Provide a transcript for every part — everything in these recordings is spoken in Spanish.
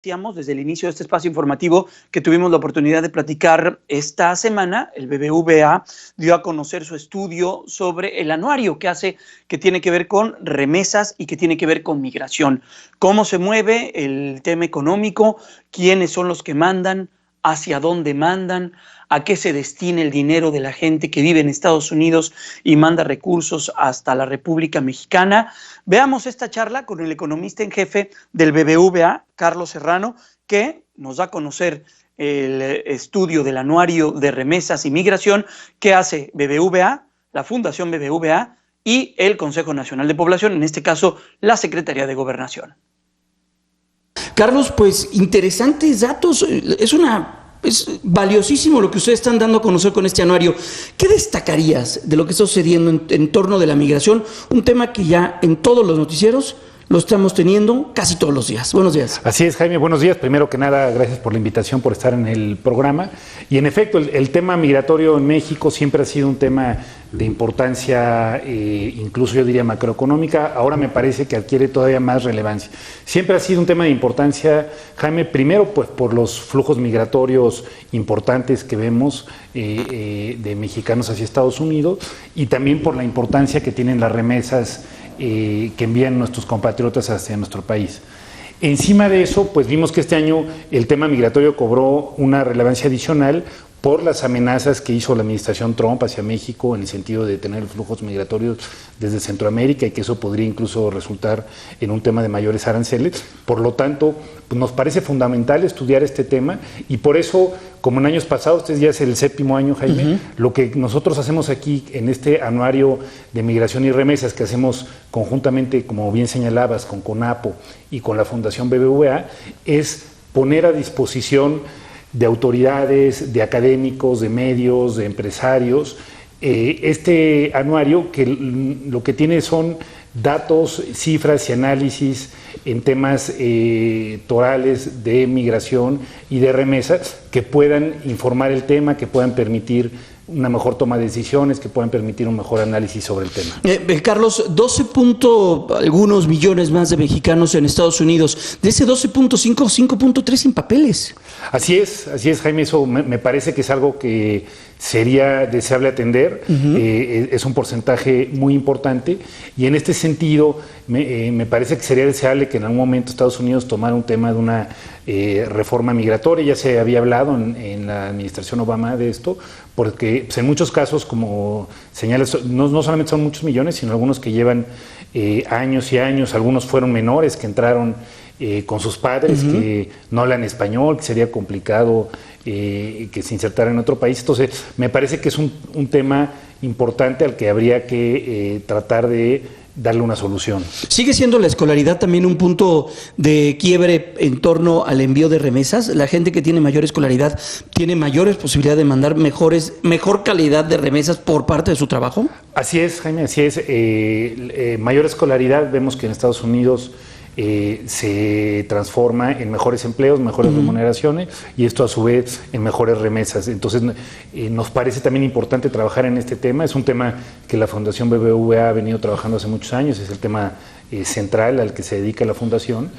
Desde el inicio de este espacio informativo que tuvimos la oportunidad de platicar esta semana, el BBVA dio a conocer su estudio sobre el anuario que tiene que ver con remesas y que tiene que ver con migración. Cómo se mueve el tema económico, quiénes son los que mandan, hacia dónde mandan, a qué se destina el dinero de la gente que vive en Estados Unidos y manda recursos hasta la República Mexicana. Veamos esta charla con el economista en jefe del BBVA, Carlos Serrano, que nos da a conocer el estudio del anuario de remesas y migración que hace BBVA, la Fundación BBVA y el Consejo Nacional de Población, en este caso la Secretaría de Gobernación. Carlos, pues interesantes datos, es valiosísimo lo que ustedes están dando a conocer con este anuario. ¿Qué destacarías de lo que está sucediendo en torno de la migración? Un tema que ya en todos los noticieros lo estamos teniendo casi todos los días. Buenos días. Así es, Jaime, buenos días. Primero que nada, gracias por la invitación, por estar en el programa. Y en efecto, el tema migratorio en México siempre ha sido un tema de importancia, incluso yo diría macroeconómica. Ahora me parece que adquiere todavía más relevancia. Siempre ha sido un tema de importancia, Jaime, primero pues por los flujos migratorios importantes que vemos de mexicanos hacia Estados Unidos y también por la importancia que tienen las remesas que envían nuestros compatriotas hacia nuestro país. Encima de eso, pues vimos que este año el tema migratorio cobró una relevancia adicional por las amenazas que hizo la administración Trump hacia México en el sentido de tener flujos migratorios desde Centroamérica y que eso podría incluso resultar en un tema de mayores aranceles. Por lo tanto, pues nos parece fundamental estudiar este tema y por eso, como en años pasados, este ya es el 7º año, Jaime, lo que nosotros hacemos aquí en este anuario de migración y remesas que hacemos conjuntamente, como bien señalabas, con CONAPO y con la Fundación BBVA, es poner a disposición de autoridades, de académicos, de medios, de empresarios, este anuario que lo que tiene son datos, cifras y análisis en temas torales de migración y de remesas que puedan informar el tema, que puedan permitir una mejor toma de decisiones, que puedan permitir un mejor análisis sobre el tema. Carlos, 12 algunos millones más de mexicanos en Estados Unidos. De ese 12.5, 5.3 sin papeles. Así es, Jaime, eso me parece que es algo que sería deseable atender, es un porcentaje muy importante y en este sentido me parece que sería deseable que en algún momento Estados Unidos tomara un tema de una reforma migratoria. Ya se había hablado en la administración Obama de esto, porque pues, en muchos casos, como señalas, no solamente son muchos millones, sino algunos que llevan años y años, algunos fueron menores que entraron con sus padres, que no hablan español, que sería complicado que se insertara en otro país. Entonces, me parece que es un tema importante al que habría que tratar de darle una solución. ¿Sigue siendo la escolaridad también un punto de quiebre en torno al envío de remesas? ¿La gente que tiene mayor escolaridad tiene mayores posibilidades de mandar mejor calidad de remesas por parte de su trabajo? Así es, Jaime, así es. Mayor escolaridad, vemos que en Estados Unidos se transforma en mejores empleos, mejores remuneraciones y esto a su vez en mejores remesas. Entonces nos parece también importante trabajar en este tema. Es un tema que la Fundación BBVA ha venido trabajando hace muchos años, es el tema central al que se dedica la Fundación.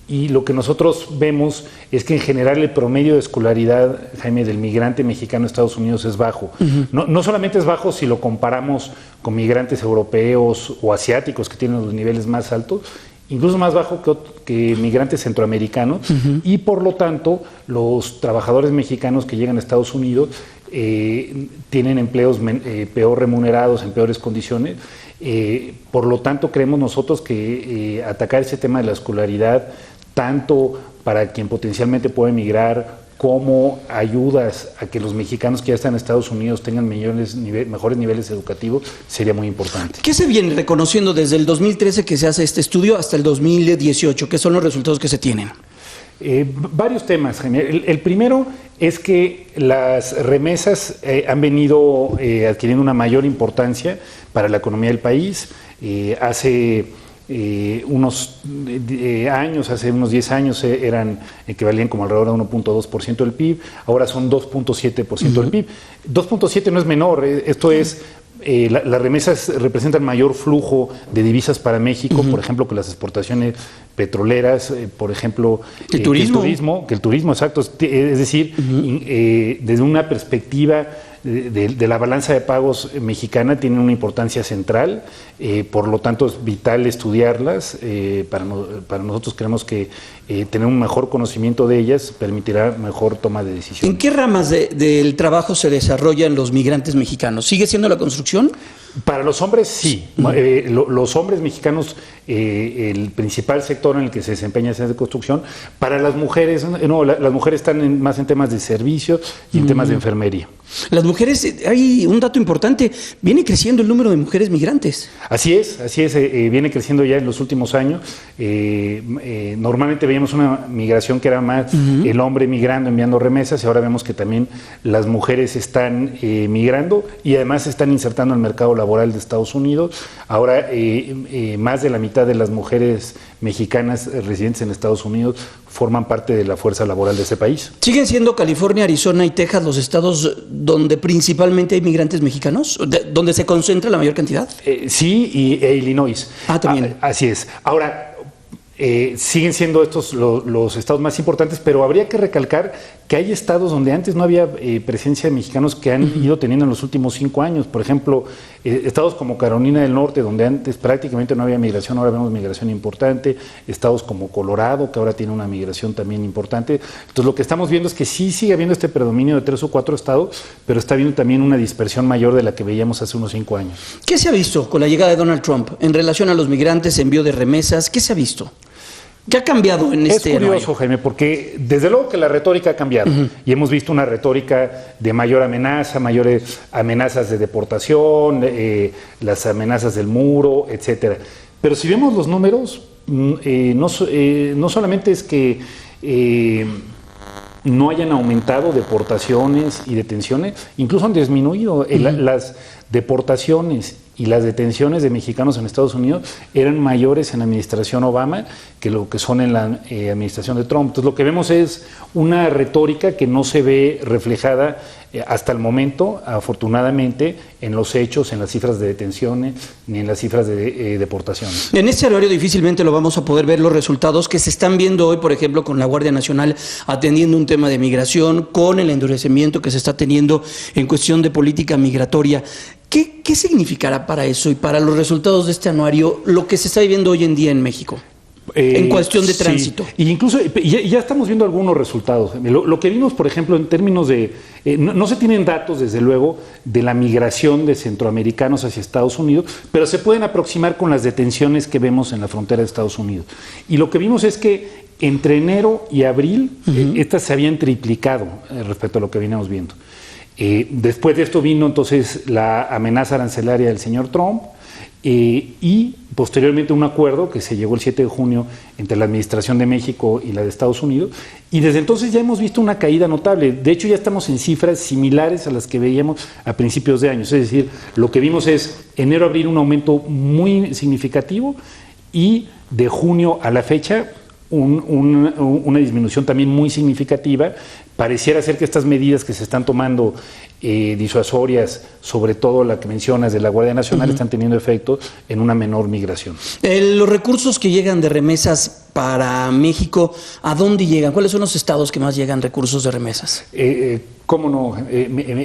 Y lo que nosotros vemos es que en general el promedio de escolaridad, Jaime, del migrante mexicano a Estados Unidos es bajo. No solamente es bajo si lo comparamos con migrantes europeos o asiáticos que tienen los niveles más altos, incluso más bajo que migrantes centroamericanos y por lo tanto los trabajadores mexicanos que llegan a Estados Unidos tienen empleos peor remunerados, en peores condiciones. Por lo tanto creemos nosotros que atacar ese tema de la escolaridad, tanto para quien potencialmente puede emigrar como ayudas a que los mexicanos que ya están en Estados Unidos tengan mejores niveles educativos, sería muy importante. ¿Qué se viene reconociendo desde el 2013 que se hace este estudio hasta el 2018? ¿Qué son los resultados que se tienen? Varios temas, Jaime. El primero es que las remesas han venido adquiriendo una mayor importancia para la economía del país. Hace unos años, hace unos 10 años equivalían como alrededor de 1.2% del PIB, ahora son 2.7% del PIB. 2.7 no es menor, esto es las remesas representan mayor flujo de divisas para México, por ejemplo, que las exportaciones petroleras, por ejemplo, el turismo. Que el turismo, exacto. Es decir, desde una perspectiva de la balanza de pagos mexicana tiene una importancia central, por lo tanto es vital estudiarlas. Para nosotros creemos que tener un mejor conocimiento de ellas permitirá mejor toma de decisiones. ¿En qué ramas del trabajo se desarrollan los migrantes mexicanos? ¿Sigue siendo la construcción? Para los hombres, sí. Los hombres mexicanos, el principal sector en el que se desempeña es de construcción. Para las mujeres, no, las mujeres están más en temas de servicios y en temas de enfermería. Las mujeres, hay un dato importante, viene creciendo el número de mujeres migrantes. Así es, viene creciendo ya en los últimos años. Normalmente veíamos una migración que era más el hombre migrando, enviando remesas, y ahora vemos que también las mujeres están migrando y además se están insertando en el mercado laboral de Estados Unidos. Ahora más de la mitad de las mujeres mexicanas residentes en Estados Unidos forman parte de la fuerza laboral de ese país. ¿Siguen siendo California, Arizona y Texas los estados donde principalmente hay migrantes mexicanos? ¿Donde se concentra la mayor cantidad? Sí, e Illinois. También. Así es. Ahora, siguen siendo estos los estados más importantes, pero habría que recalcar que hay estados donde antes no había presencia de mexicanos que han ido teniendo en los últimos 5 años. Por ejemplo, estados como Carolina del Norte, donde antes prácticamente no había migración, ahora vemos migración importante. Estados como Colorado, que ahora tiene una migración también importante. Entonces, lo que estamos viendo es que sí sigue habiendo este predominio de 3 o 4 estados, pero está habiendo también una dispersión mayor de la que veíamos hace unos 5 años. ¿Qué se ha visto con la llegada de Donald Trump en relación a los migrantes, envío de remesas? ¿Qué se ha visto? ¿Qué ha cambiado en este año? Es curioso, Jaime, porque desde luego que la retórica ha cambiado y hemos visto una retórica de mayor amenaza, mayores amenazas de deportación, las amenazas del muro, etcétera. Pero si vemos los números, no solamente es que no hayan aumentado deportaciones y detenciones, incluso han disminuido. Las deportaciones y las detenciones de mexicanos en Estados Unidos eran mayores en la administración Obama que lo que son en la administración de Trump. Entonces, lo que vemos es una retórica que no se ve reflejada hasta el momento, afortunadamente, en los hechos, en las cifras de detenciones, ni en las cifras de deportaciones. En este horario difícilmente lo vamos a poder ver los resultados que se están viendo hoy, por ejemplo, con la Guardia Nacional atendiendo un tema de migración, con el endurecimiento que se está teniendo en cuestión de política migratoria. ¿Qué significará para eso y para los resultados de este anuario lo que se está viviendo hoy en día en México? En cuestión de tránsito. Sí. Y incluso ya estamos viendo algunos resultados. Lo que vimos, por ejemplo, en términos de... no se tienen datos, desde luego, de la migración de centroamericanos hacia Estados Unidos, pero se pueden aproximar con las detenciones que vemos en la frontera de Estados Unidos. Y lo que vimos es que entre enero y abril, estas se habían triplicado respecto a lo que veníamos viendo. Después de esto vino entonces la amenaza arancelaria del señor Trump, y posteriormente un acuerdo que se llegó el 7 de junio entre la Administración de México y la de Estados Unidos, y desde entonces ya hemos visto una caída notable. De hecho, ya estamos en cifras similares a las que veíamos a principios de año. Es decir, lo que vimos es enero-abril un aumento muy significativo, y de junio a la fecha una disminución también muy significativa. Pareciera ser que estas medidas que se están tomando disuasorias, sobre todo la que mencionas de la Guardia Nacional, están teniendo efecto en una menor migración. Los recursos que llegan de remesas para México, ¿a dónde llegan? ¿Cuáles son los estados que más llegan recursos de remesas? ¿Cómo no?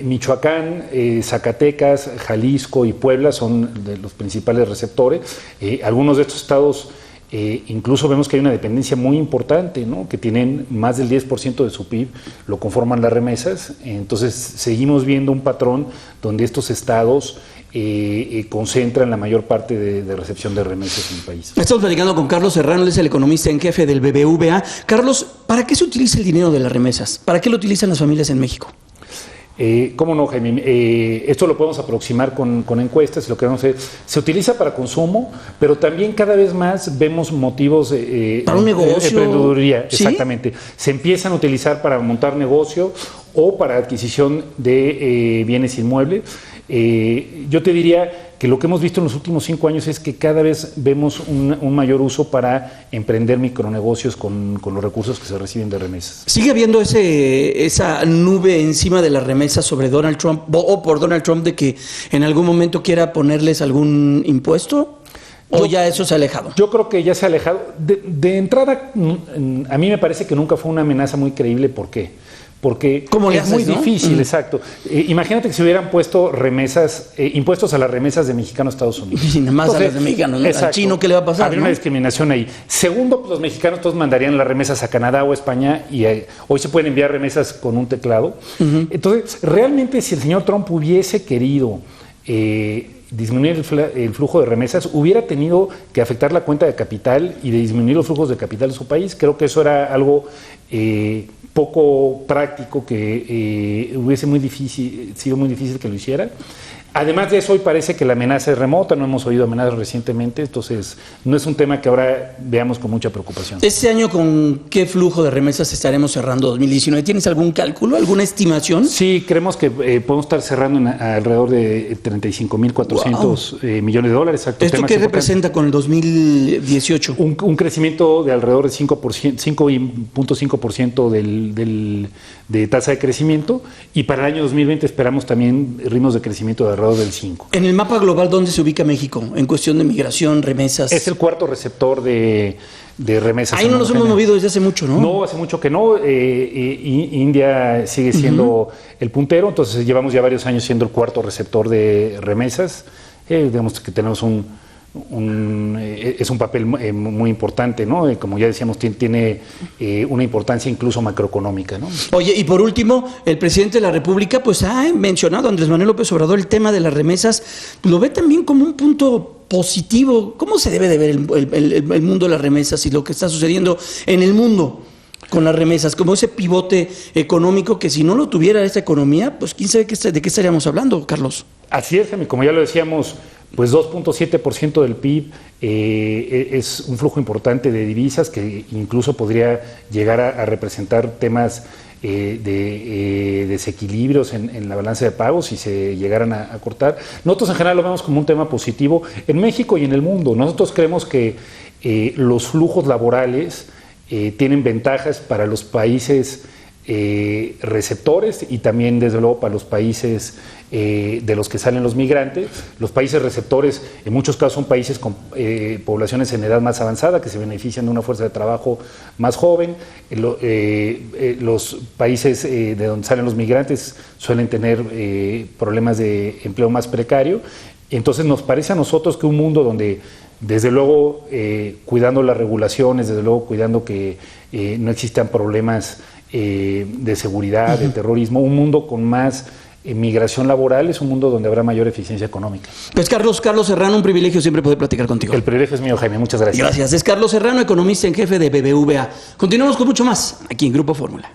Michoacán, Zacatecas, Jalisco y Puebla son de los principales receptores. Algunos de estos estados incluso vemos que hay una dependencia muy importante, ¿no? Que tienen más del 10% de su PIB, lo conforman las remesas. Entonces seguimos viendo un patrón donde estos estados concentran la mayor parte de recepción de remesas en el país. Estamos platicando con Carlos Serrano, él es el economista en jefe del BBVA. Carlos, ¿para qué se utiliza el dinero de las remesas? ¿Para qué lo utilizan las familias en México? ¿Cómo no, Jaime? Esto lo podemos aproximar con encuestas. Lo que vamos a hacer, se utiliza para consumo, pero también cada vez más vemos motivos para un negocio, de emprendeduría. ¿Sí? Exactamente. Se empiezan a utilizar para montar negocio o para adquisición de bienes inmuebles. Yo te diría que lo que hemos visto en los últimos 5 años es que cada vez vemos un mayor uso para emprender micronegocios con los recursos que se reciben de remesas. ¿Sigue habiendo esa nube encima de las remesas sobre Donald Trump o por Donald Trump de que en algún momento quiera ponerles algún impuesto? ¿O ya eso se ha alejado? Yo creo que ya se ha alejado. De entrada, a mí me parece que nunca fue una amenaza muy creíble. ¿Por qué? Porque es muy difícil, exacto. Imagínate que se hubieran puesto impuestos a las remesas de mexicanos a Estados Unidos. Y nada más a las de mexicanos, ¿no? Al chino, ¿qué le va a pasar? Habría una discriminación ahí. Segundo, pues los mexicanos todos mandarían las remesas a Canadá o a España y hoy se pueden enviar remesas con un teclado. Entonces, realmente si el señor Trump hubiese querido disminuir el flujo de remesas, hubiera tenido que afectar la cuenta de capital y de disminuir los flujos de capital de su país. Creo que eso era algo poco práctico, que hubiese sido muy difícil que lo hiciera. Además de eso, hoy parece que la amenaza es remota, no hemos oído amenazas recientemente, entonces no es un tema que ahora veamos con mucha preocupación. ¿Este año con qué flujo de remesas estaremos cerrando 2019? ¿Tienes algún cálculo, alguna estimación? Sí, creemos que podemos estar cerrando alrededor de 35.400 millones de dólares. Exacto. ¿Esto qué representa con el 2018? Un crecimiento de alrededor de 5.5% de tasa de crecimiento, y para el año 2020 esperamos también ritmos de crecimiento de alrededor del 5%. En el mapa global, ¿dónde se ubica México en cuestión de migración, remesas? Es el cuarto receptor de remesas. Ahí no nos hemos movido desde hace mucho, ¿no? No, hace mucho que no. India sigue siendo el puntero, entonces llevamos ya varios años siendo el cuarto receptor de remesas. Digamos que tenemos es un papel muy importante, ¿no? Como ya decíamos, tiene una importancia incluso macroeconómica, ¿no? Oye, y por último, el presidente de la República pues ha mencionado, Andrés Manuel López Obrador, el tema de las remesas, lo ve también como un punto positivo. ¿Cómo se debe de ver el mundo de las remesas y lo que está sucediendo en el mundo con las remesas, como ese pivote económico que si no lo tuviera esta economía, pues quién sabe de qué estaríamos hablando, Carlos? Así es, como ya lo decíamos, pues 2.7% del PIB es un flujo importante de divisas que incluso podría llegar a representar temas de desequilibrios en la balanza de pagos si se llegaran a cortar. Nosotros en general lo vemos como un tema positivo en México y en el mundo. Nosotros creemos que los flujos laborales tienen ventajas para los países receptores y también desde luego para los países de los que salen los migrantes. Los países receptores en muchos casos son países con poblaciones en edad más avanzada que se benefician de una fuerza de trabajo más joven. Los países de donde salen los migrantes suelen tener problemas de empleo más precario. Entonces nos parece a nosotros que un mundo donde desde luego cuidando las regulaciones, desde luego cuidando que no existan problemas de seguridad, de terrorismo, un mundo con más migración laboral es un mundo donde habrá mayor eficiencia económica. Pues Carlos Serrano, un privilegio siempre poder platicar contigo. El privilegio es mío, Jaime, muchas gracias. Gracias. Es Carlos Serrano, economista en jefe de BBVA. Continuamos con mucho más aquí en Grupo Fórmula.